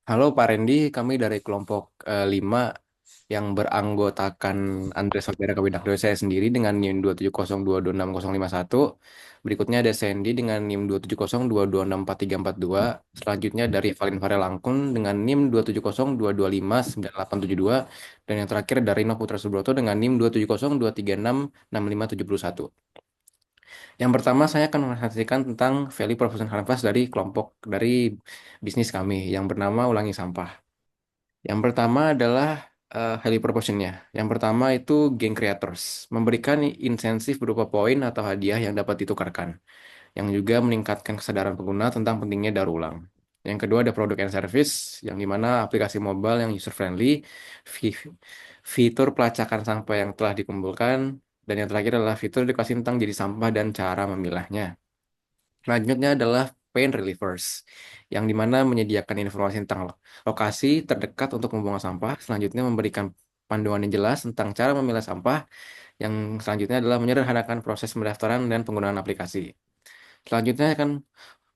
Halo Pak Rendi, kami dari kelompok 5 yang beranggotakan Andres Sofera Kabinakdo saya sendiri dengan NIM 270222601. Berikutnya ada Sandy dengan NIM 27022264342. Selanjutnya dari Valin Varelangkun dengan NIM 27022598872. Dan yang terakhir dari Rino Putra Subroto dengan NIM 27023665571. Yang pertama saya akan mempresentasikan tentang value proposition canvas dari kelompok dari bisnis kami yang bernama Ulangi Sampah. Yang pertama adalah value proposition-nya. Yang pertama itu gain creators, memberikan insentif berupa poin atau hadiah yang dapat ditukarkan, yang juga meningkatkan kesadaran pengguna tentang pentingnya daur ulang. Yang kedua ada product and service, yang dimana aplikasi mobile yang user friendly, fitur pelacakan sampah yang telah dikumpulkan, dan yang terakhir adalah fitur edukasi tentang jadi sampah dan cara memilahnya. Selanjutnya adalah pain relievers, yang dimana menyediakan informasi tentang lokasi terdekat untuk membuang sampah. Selanjutnya memberikan panduan yang jelas tentang cara memilah sampah. Yang selanjutnya adalah menyederhanakan proses pendaftaran dan penggunaan aplikasi. Selanjutnya akan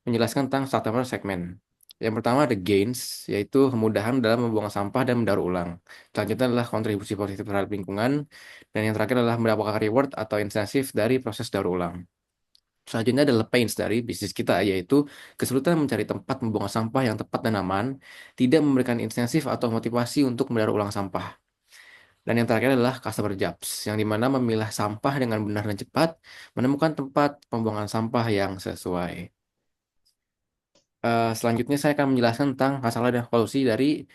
menjelaskan tentang September segmen. Yang pertama ada gains, yaitu kemudahan dalam membuang sampah dan mendaur ulang. Selanjutnya adalah kontribusi positif terhadap lingkungan. Dan yang terakhir adalah mendapatkan reward atau insentif dari proses daur ulang. Selanjutnya adalah pains dari bisnis kita, yaitu kesulitan mencari tempat membuang sampah yang tepat dan aman, tidak memberikan insentif atau motivasi untuk mendaur ulang sampah. Dan yang terakhir adalah customer jobs, yang dimana memilah sampah dengan benar dan cepat, menemukan tempat pembuangan sampah yang sesuai. Selanjutnya saya akan menjelaskan tentang masalah dan solusi dari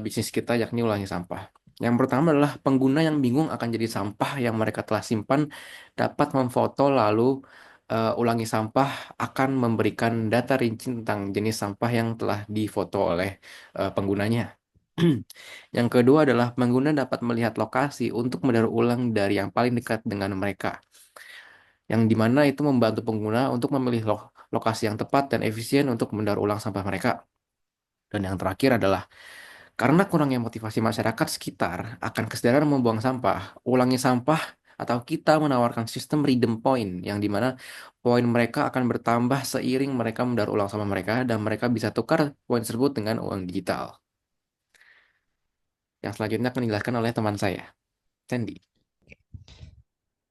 bisnis kita, yakni ulangi sampah. Yang pertama adalah pengguna yang bingung akan jadi sampah yang mereka telah simpan dapat memfoto lalu ulangi sampah akan memberikan data rinci tentang jenis sampah yang telah difoto oleh penggunanya. Yang kedua adalah pengguna dapat melihat lokasi untuk mendaur ulang dari yang paling dekat dengan mereka, yang dimana itu membantu pengguna untuk memilih lokasi yang tepat dan efisien untuk mendaur ulang sampah mereka. Dan yang terakhir adalah karena kurangnya motivasi masyarakat sekitar akan kesadaran membuang sampah, ulangi sampah atau kita menawarkan sistem redeem point yang dimana poin mereka akan bertambah seiring mereka mendaur ulang sampah mereka dan mereka bisa tukar poin tersebut dengan uang digital. Yang selanjutnya akan dijelaskan oleh teman saya, Sandy.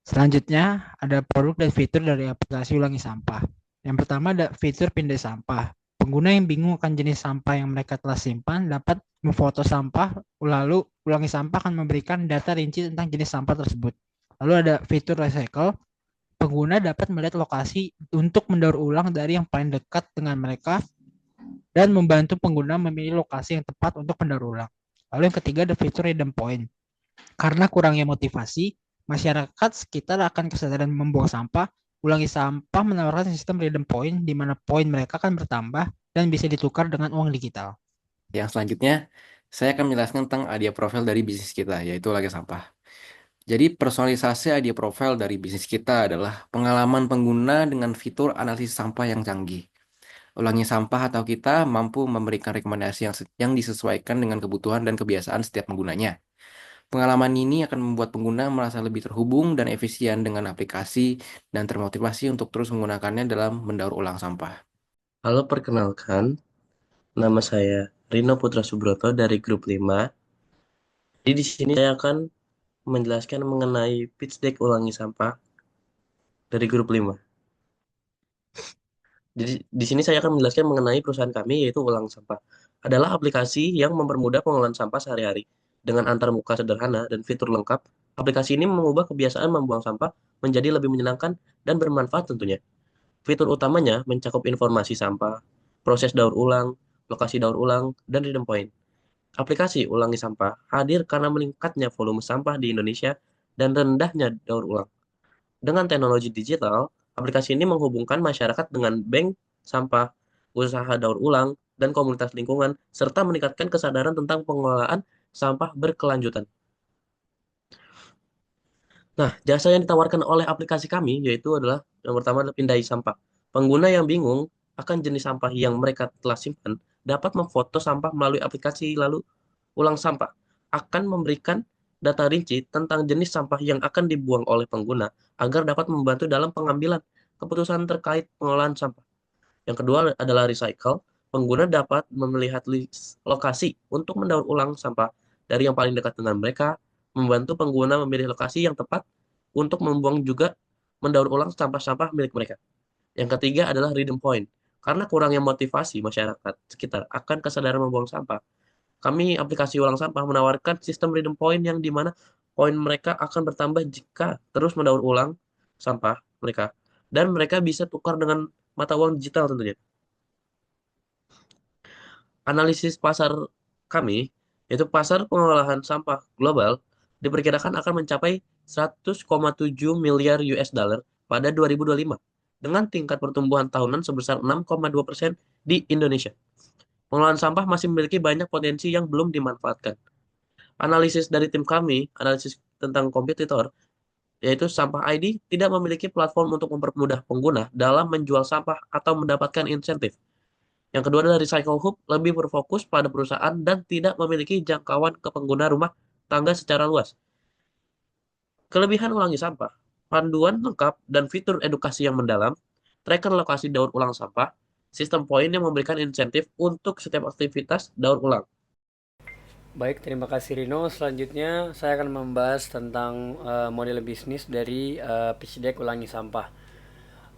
Selanjutnya, ada produk dan fitur dari aplikasi ulangi sampah. Yang pertama ada fitur pindai sampah. Pengguna yang bingung akan jenis sampah yang mereka telah simpan dapat memfoto sampah, lalu ulangi sampah akan memberikan data rinci tentang jenis sampah tersebut. Lalu ada fitur recycle. Pengguna dapat melihat lokasi untuk mendaur ulang dari yang paling dekat dengan mereka dan membantu pengguna memilih lokasi yang tepat untuk mendaur ulang. Lalu yang ketiga ada fitur redeem point. Karena kurangnya motivasi, masyarakat sekitar akan kesadaran membuang sampah. Ulangi sampah menawarkan sistem redeem point di mana poin mereka akan bertambah dan bisa ditukar dengan uang digital. Yang selanjutnya, saya akan menjelaskan tentang idea profile dari bisnis kita, yaitu lagi sampah. Jadi personalisasi idea profile dari bisnis kita adalah pengalaman pengguna dengan fitur analisis sampah yang canggih. Ulangi sampah atau kita mampu memberikan rekomendasi yang disesuaikan dengan kebutuhan dan kebiasaan setiap penggunanya. Pengalaman ini akan membuat pengguna merasa lebih terhubung dan efisien dengan aplikasi dan termotivasi untuk terus menggunakannya dalam mendaur ulang sampah. Halo, perkenalkan, nama saya Rino Putra Subroto dari Grup 5. Jadi di sini saya akan menjelaskan mengenai pitch deck ulangi sampah dari Grup 5. Jadi di sini saya akan menjelaskan mengenai perusahaan kami yaitu Ulang Sampah. Adalah aplikasi yang mempermudah pengelolaan sampah sehari-hari. Dengan antarmuka sederhana dan fitur lengkap, aplikasi ini mengubah kebiasaan membuang sampah menjadi lebih menyenangkan dan bermanfaat tentunya. Fitur utamanya mencakup informasi sampah, proses daur ulang, lokasi daur ulang, dan redeem point. Aplikasi Ulangi Sampah hadir karena meningkatnya volume sampah di Indonesia dan rendahnya daur ulang. Dengan teknologi digital, aplikasi ini menghubungkan masyarakat dengan bank sampah, usaha daur ulang, dan komunitas lingkungan, serta meningkatkan kesadaran tentang pengelolaan sampah berkelanjutan. Nah, jasa yang ditawarkan oleh aplikasi kami yaitu adalah yang pertama adalah pindai sampah. Pengguna yang bingung akan jenis sampah yang mereka telah simpan dapat memfoto sampah melalui aplikasi lalu ulang sampah akan memberikan data rinci tentang jenis sampah yang akan dibuang oleh pengguna agar dapat membantu dalam pengambilan keputusan terkait pengelolaan sampah. Yang kedua adalah recycle. Pengguna dapat melihat lokasi untuk mendaur ulang sampah dari yang paling dekat dengan mereka, membantu pengguna memilih lokasi yang tepat untuk membuang juga mendaur ulang sampah-sampah milik mereka. Yang ketiga adalah redeem point. Karena kurangnya motivasi masyarakat sekitar akan kesadaran membuang sampah, kami aplikasi ulang sampah menawarkan sistem redeem point yang dimana poin mereka akan bertambah jika terus mendaur ulang sampah mereka. Dan mereka bisa tukar dengan mata uang digital tentunya. Analisis pasar kami, yaitu pasar pengolahan sampah global, diperkirakan akan mencapai 100,7 miliar US dollar pada 2025 dengan tingkat pertumbuhan tahunan sebesar 6,2% di Indonesia. Pengelolaan sampah masih memiliki banyak potensi yang belum dimanfaatkan. Analisis dari tim kami, analisis tentang kompetitor, yaitu Sampah ID tidak memiliki platform untuk mempermudah pengguna dalam menjual sampah atau mendapatkan insentif. Yang kedua adalah Recycle Hub lebih berfokus pada perusahaan dan tidak memiliki jangkauan ke pengguna rumah tangga secara luas. Kelebihan ulangi sampah, panduan lengkap dan fitur edukasi yang mendalam, tracker lokasi daur ulang sampah, sistem poin yang memberikan insentif untuk setiap aktivitas daur ulang. Baik, terima kasih Rino. Selanjutnya saya akan membahas tentang model bisnis dari pitch deck ulangi sampah.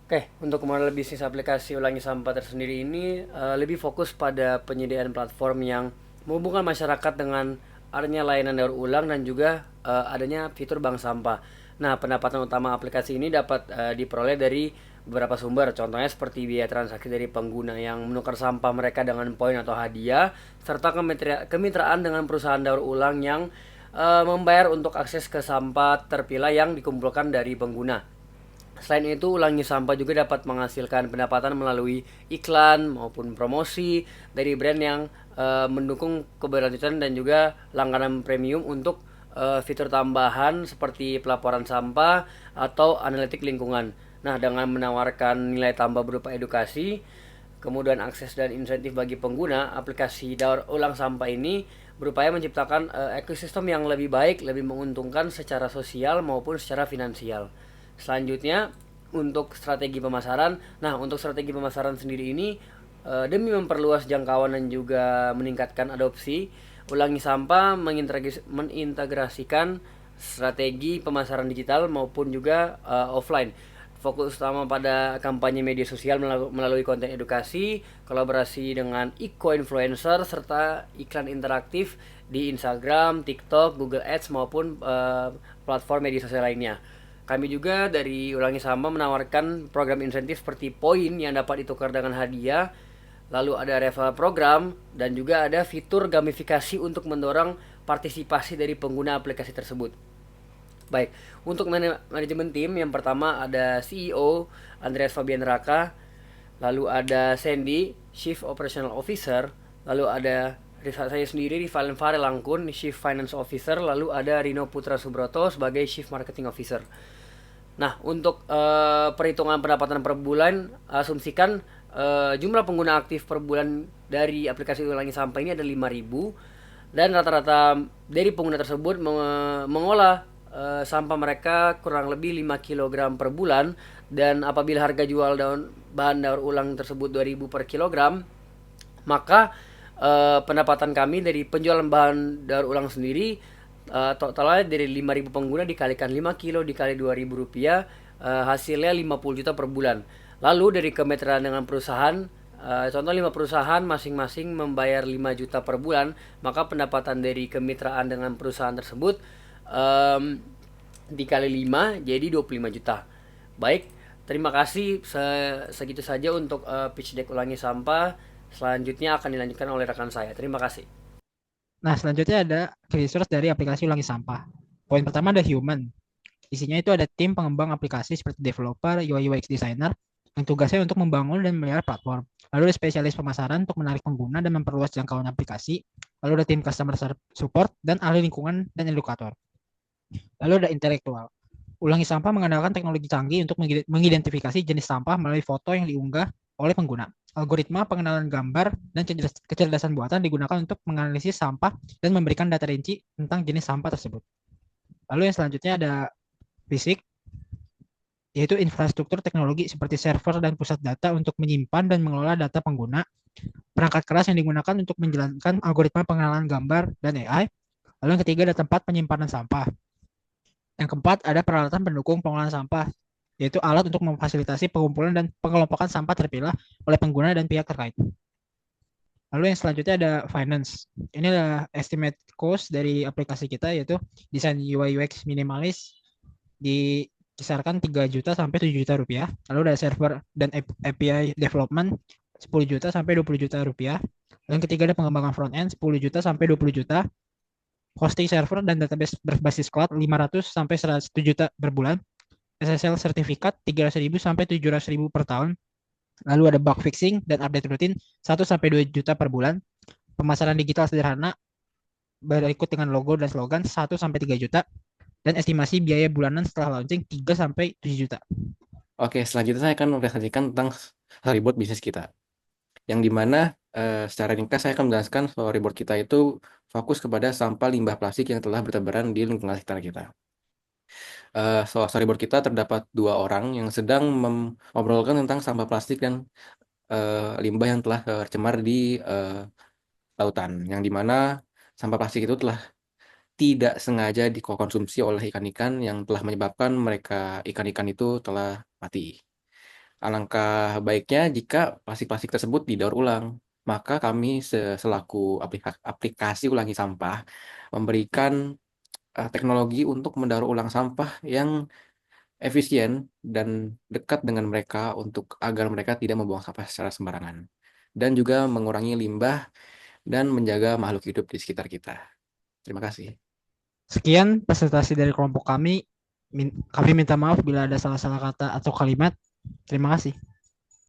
Oke, untuk model bisnis aplikasi ulangi sampah tersendiri ini lebih fokus pada penyediaan platform yang menghubungkan masyarakat dengan adanya layanan daur ulang dan juga adanya fitur bank sampah. Nah, pendapatan utama aplikasi ini dapat diperoleh dari beberapa sumber, contohnya seperti biaya transaksi dari pengguna yang menukar sampah mereka dengan poin atau hadiah, serta kemitraan dengan perusahaan daur ulang yang membayar untuk akses ke sampah terpilah yang dikumpulkan dari pengguna. Selain itu, ulangi sampah juga dapat menghasilkan pendapatan melalui iklan maupun promosi dari brand yang mendukung keberlanjutan dan juga langganan premium untuk fitur tambahan seperti pelaporan sampah atau analitik lingkungan. Nah, dengan menawarkan nilai tambah berupa edukasi, kemudian akses dan insentif bagi pengguna, aplikasi daur ulang sampah ini berupaya menciptakan ekosistem yang lebih baik, lebih menguntungkan secara sosial maupun secara finansial. Selanjutnya, untuk strategi pemasaran. Nah, untuk strategi pemasaran sendiri ini demi memperluas jangkauan dan juga meningkatkan adopsi, ulangi sampah mengintegrasikan strategi pemasaran digital maupun juga offline. Fokus utama pada kampanye media sosial melalui konten edukasi, kolaborasi dengan eco-influencer, serta iklan interaktif di Instagram, TikTok, Google Ads maupun platform media sosial lainnya. Kami juga dari Ulangi Sampah menawarkan program insentif seperti poin yang dapat ditukar dengan hadiah, lalu ada referral program, dan juga ada fitur gamifikasi untuk mendorong partisipasi dari pengguna aplikasi tersebut. Baik, untuk manajemen tim yang pertama ada CEO Andreas Fabian Raka, lalu ada Sandy, Chief Operational Officer, lalu ada saya sendiri Rivalen Farelangkun, Chief Finance Officer, lalu ada Rino Putra Subroto sebagai Chief Marketing Officer. Nah, untuk perhitungan pendapatan per bulan, asumsikan jumlah pengguna aktif per bulan dari aplikasi ulangi sampah ini ada 5.000 dan rata-rata dari pengguna tersebut mengolah sampah mereka kurang lebih 5 kg per bulan, dan apabila harga jual bahan daur ulang tersebut 2.000 per kilogram, maka pendapatan kami dari penjualan bahan daur ulang sendiri totalnya dari 5.000 pengguna dikalikan 5 kilo dikali 2.000 rupiah, hasilnya 50 juta per bulan. Lalu dari kemitraan dengan perusahaan, contoh 5 perusahaan masing-masing membayar 5 juta per bulan, maka pendapatan dari kemitraan dengan perusahaan tersebut dikali 5 jadi 25 juta. Baik, terima kasih, segitu saja untuk pitch deck ulangi sampah. Selanjutnya akan dilanjutkan oleh rekan saya. Terima kasih. Nah, selanjutnya ada resource dari aplikasi ulangi sampah. Poin pertama ada human. Isinya itu ada tim pengembang aplikasi seperti developer, UI UX designer, yang tugasnya untuk membangun dan melihara platform. Lalu ada spesialis pemasaran untuk menarik pengguna dan memperluas jangkauan aplikasi. Lalu ada tim customer support dan ahli lingkungan dan edukator. Lalu ada intelektual. Ulangi sampah mengandalkan teknologi canggih untuk mengidentifikasi jenis sampah melalui foto yang diunggah oleh pengguna. Algoritma pengenalan gambar dan kecerdasan buatan digunakan untuk menganalisis sampah dan memberikan data rinci tentang jenis sampah tersebut. Lalu yang selanjutnya ada fisik. yaitu infrastruktur teknologi seperti server dan pusat data untuk menyimpan dan mengelola data pengguna, perangkat keras yang digunakan untuk menjalankan algoritma pengenalan gambar dan AI. Lalu yang ketiga ada tempat penyimpanan sampah. Yang keempat ada peralatan pendukung pengolahan sampah, yaitu alat untuk memfasilitasi pengumpulan dan pengelompokan sampah terpilah oleh pengguna dan pihak terkait. Lalu yang selanjutnya ada finance. Ini adalah estimate cost dari aplikasi kita, yaitu desain UI UX minimalis dikisarkan 3 juta sampai 7 juta rupiah. Lalu ada server dan API development 10 juta sampai 20 juta rupiah. Lalu yang ketiga ada pengembangan front end 10 juta sampai 20 juta. Hosting server dan database berbasis cloud 500 sampai 100 juta per bulan. SSL sertifikat 300.000 sampai 700.000 per tahun. Lalu ada bug fixing dan update rutin 1 sampai 2 juta per bulan. Pemasaran digital sederhana berikut dengan logo dan slogan 1 sampai 3 juta. Dan estimasi biaya bulanan setelah launching 3 sampai 7 juta. Oke, selanjutnya saya akan mempresentasikan tentang storyboard bisnis kita. Yang dimana secara ringkas saya akan menjelaskan storyboard kita itu fokus kepada sampah limbah plastik yang telah bertebaran di lingkungan sekitar kita. Storyboard kita terdapat 2 orang yang sedang mengobrolkan tentang sampah plastik dan limbah yang telah tercemar di lautan, yang dimana sampah plastik itu telah tidak sengaja dikonsumsi oleh ikan-ikan yang telah menyebabkan ikan-ikan itu telah mati. Alangkah baiknya jika plastik-plastik tersebut didaur ulang, maka kami selaku aplikasi ulangi sampah memberikan teknologi untuk mendaur ulang sampah yang efisien dan dekat dengan mereka agar mereka tidak membuang sampah secara sembarangan dan juga mengurangi limbah dan menjaga makhluk hidup di sekitar kita. Terima kasih. Sekian presentasi dari kelompok kami. Kami minta maaf bila ada salah-salah kata atau kalimat. Terima kasih.